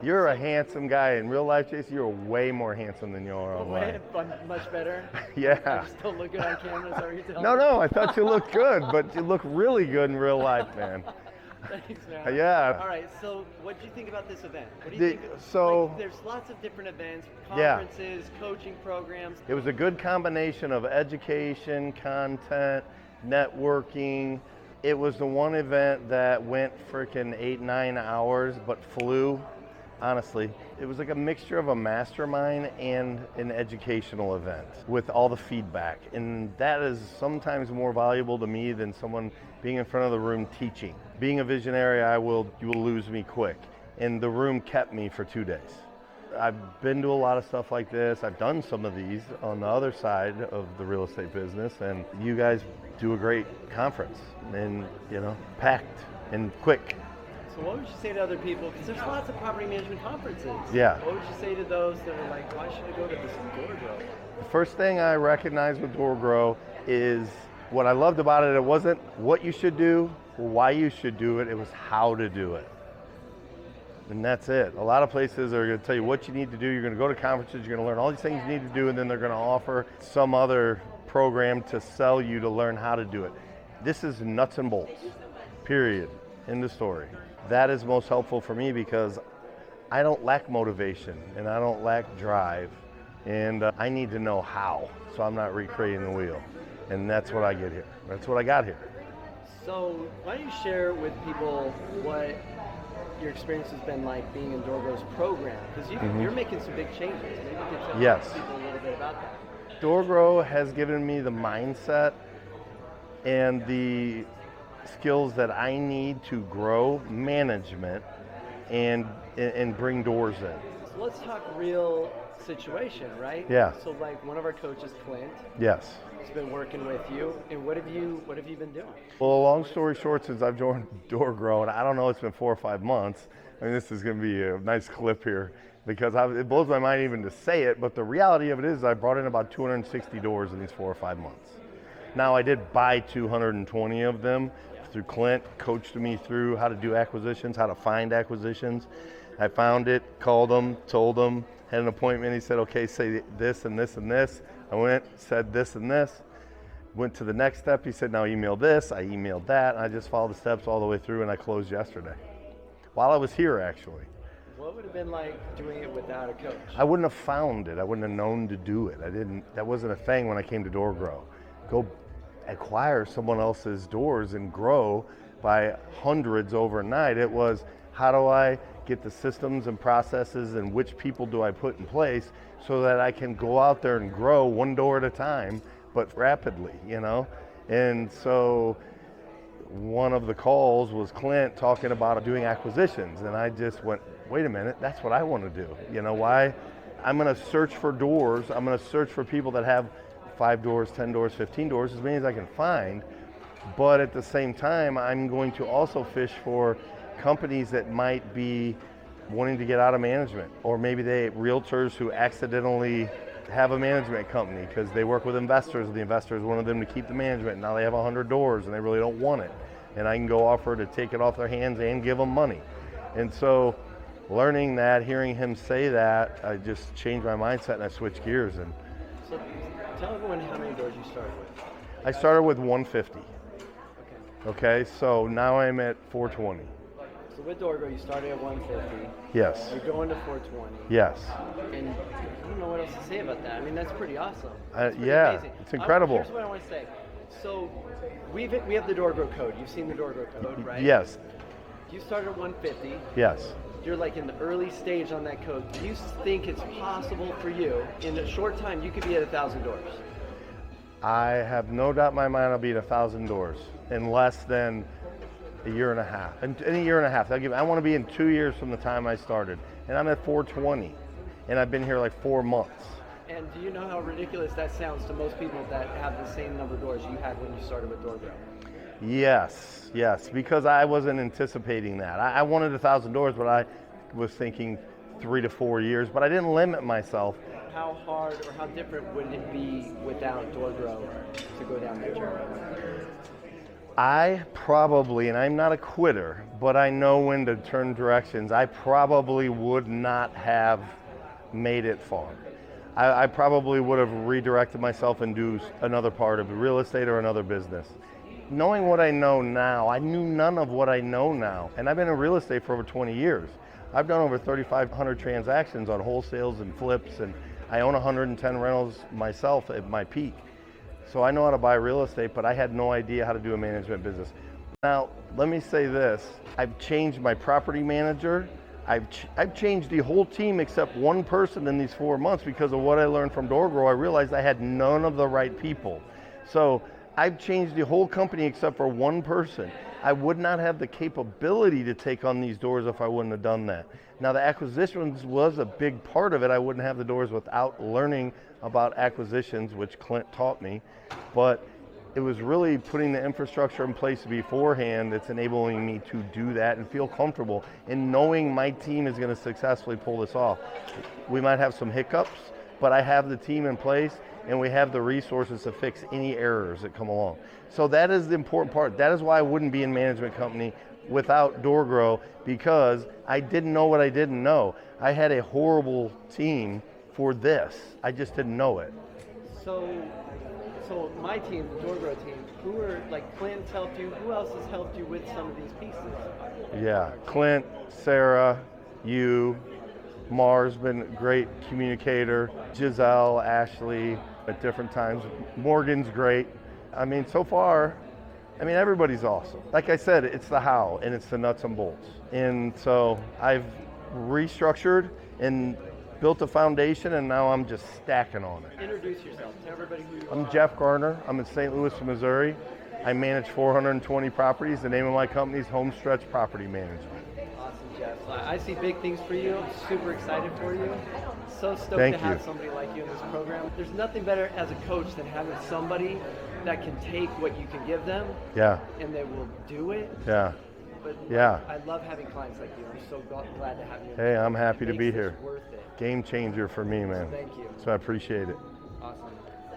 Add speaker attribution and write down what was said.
Speaker 1: You're a handsome guy. In real life, Jason, you're way more handsome than you are online.
Speaker 2: Much better?
Speaker 1: Yeah.
Speaker 2: I still look good on camera, is that what you're telling me?
Speaker 1: No, I thought you looked good, but you look really good in real life, man.
Speaker 2: Thanks, man.
Speaker 1: Yeah.
Speaker 2: All right, so what do you think about this event? What do you think?
Speaker 1: So,
Speaker 2: like, there's lots of different events, conferences, coaching programs.
Speaker 1: It was a good combination of education, content, networking. It was the one event that went freaking 8-9 hours, but flew. Honestly, it was like a mixture of a mastermind and an educational event with all the feedback. And that is sometimes more valuable to me than someone being in front of the room teaching. Being a visionary, you will lose me quick. And the room kept me for 2 days. I've been to a lot of stuff like this. I've done some of these on the other side of the real estate business, and you guys do a great conference and, packed and quick.
Speaker 2: So what would you say to other people? Because there's lots of property management conferences.
Speaker 1: Yeah.
Speaker 2: What would you say to those that are like, why should I go to this DoorGrow?
Speaker 1: The first thing I recognized with DoorGrow is what I loved about it. It wasn't what you should do or why you should do it. It was how to do it. And that's it. A lot of places are going to tell you what you need to do. You're going to go to conferences. You're going to learn all these things you need to do, and then they're going to offer some other program to sell you to learn how to do it. This is nuts and bolts, period. End of story. That is most helpful for me because I don't lack motivation and I don't lack drive, and I need to know how, so I'm not recreating the wheel. And that's what I get here. That's what I got here.
Speaker 2: So why don't you share with people what your experience has been like being in DoorGrow's program? Because you're making some big changes. Maybe you could tell people a little bit about that.
Speaker 1: DoorGrow has given me the mindset and the skills that I need to grow management and bring doors in.
Speaker 2: So let's talk real situation, right?
Speaker 1: Yeah.
Speaker 2: So like one of our coaches, Clint.
Speaker 1: Yes.
Speaker 2: He's been working with you, and what have you been doing?
Speaker 1: Well, long story short, since I've joined DoorGrow, and I don't know, it's been 4 or 5 months. I mean, this is going to be a nice clip here because it blows my mind even to say it, but the reality of it is I brought in about 260 doors in these 4 or 5 months. Now, I did buy 220 of them through Clint, coached me through how to do acquisitions, how to find acquisitions. I found it, called him, told him, had an appointment. He said, okay, say this and this and this. I went, said this and this. Went to the next step. He said, now email this. I emailed that. And I just followed the steps all the way through, and I closed yesterday. While I was here, actually.
Speaker 2: What would it have been like doing it without a coach?
Speaker 1: I wouldn't have found it. I wouldn't have known to do it. That wasn't a thing when I came to DoorGrow. Go acquire someone else's doors and grow by hundreds overnight. It was, how do I get the systems and processes and which people do I put in place so that I can go out there and grow one door at a time, but rapidly, And so one of the calls was Clint talking about doing acquisitions, and I just went, wait a minute, that's what I want to do. Why? I'm going to search for doors. I'm going to search for people that have 5 doors, 10 doors, 15 doors, as many as I can find. But at the same time, I'm going to also fish for companies that might be wanting to get out of management, or maybe realtors who accidentally have a management company because they work with investors and the investors wanted them to keep the management. Now they have 100 doors and they really don't want it. And I can go offer to take it off their hands and give them money. And so learning that, hearing him say that, I just changed my mindset and I switched gears. And
Speaker 2: so tell everyone how many doors you started with.
Speaker 1: I started with 150. Okay, so now I'm at 420.
Speaker 2: So with DoorGrow, you started at 150.
Speaker 1: Yes.
Speaker 2: You're going to 420.
Speaker 1: Yes.
Speaker 2: And I don't know what else to say about that. I mean, that's pretty awesome.
Speaker 1: Yeah,
Speaker 2: amazing.
Speaker 1: it's incredible.
Speaker 2: Here's what I want to say. So we have the DoorGrow code. You've seen the DoorGrow code, right?
Speaker 1: Yes.
Speaker 2: You started at 150.
Speaker 1: Yes.
Speaker 2: You're like in the early stage on that code. Do you think it's possible for you, in a short time, you could be at 1,000 doors?
Speaker 1: I have no doubt in my mind I'll be at 1,000 doors in less than a year and a half. In a year and a half, I want to be in 2 years from the time I started. And I'm at 420. And I've been here like 4 months.
Speaker 2: And do you know how ridiculous that sounds to most people that have the same number of doors you had when you started with DoorGrow?
Speaker 1: Yes, because I wasn't anticipating that. I wanted 1,000 doors, but I was thinking 3 to 4 years, but I didn't limit myself.
Speaker 2: How hard or how different would it be without DoorGrow to go down that journey?
Speaker 1: I probably, and I'm not a quitter, but I know when to turn directions. I probably would not have made it far. I probably would have redirected myself and do another part of real estate or another business. Knowing what I know now, I knew none of what I know now. And I've been in real estate for over 20 years. I've done over 3,500 transactions on wholesales and flips, and I own 110 rentals myself at my peak. So I know how to buy real estate, but I had no idea how to do a management business. Now, let me say this. I've changed my property manager. I've changed the whole team except one person in these 4 months because of what I learned from DoorGrow. I realized I had none of the right people. So I've changed the whole company except for one person. I would not have the capability to take on these doors if I wouldn't have done that. Now the acquisitions was a big part of it. I wouldn't have the doors without learning about acquisitions, which Clint taught me. But it was really putting the infrastructure in place beforehand that's enabling me to do that and feel comfortable in knowing my team is going to successfully pull this off. We might have some hiccups, but I have the team in place and we have the resources to fix any errors that come along. So that is the important part. That is why I wouldn't be in management company without DoorGrow, because I didn't know what I didn't know. I had a horrible team for this. I just didn't know it.
Speaker 2: So my team, the DoorGrow team, who are, like, Clint's helped you, who else has helped you with some of these pieces?
Speaker 1: Yeah, Clint, Sarah, you, Mar's been a great communicator, Giselle, Ashley at different times, Morgan's great. I mean, so far, everybody's awesome. Like I said, it's the how and it's the nuts and bolts. And so I've restructured and built a foundation, and now I'm just stacking on it.
Speaker 2: Introduce yourself to everybody who you are.
Speaker 1: I'm Jeff Garner. I'm in St. Louis, Missouri. I manage 420 properties. The name of my company is Homestretch Property Management.
Speaker 2: Awesome, Jeff. I see big things for you. I'm super excited for you. So stoked
Speaker 1: Thank
Speaker 2: to have
Speaker 1: you.
Speaker 2: somebody like you in this program. There's nothing better as a coach than having somebody that can take what you can give them, and they will do it. But I love having clients like you. I'm so glad to have you.
Speaker 1: Hey, I'm happy to be here.
Speaker 2: Worth it.
Speaker 1: Game changer for me, man.
Speaker 2: Thank you.
Speaker 1: So I appreciate it.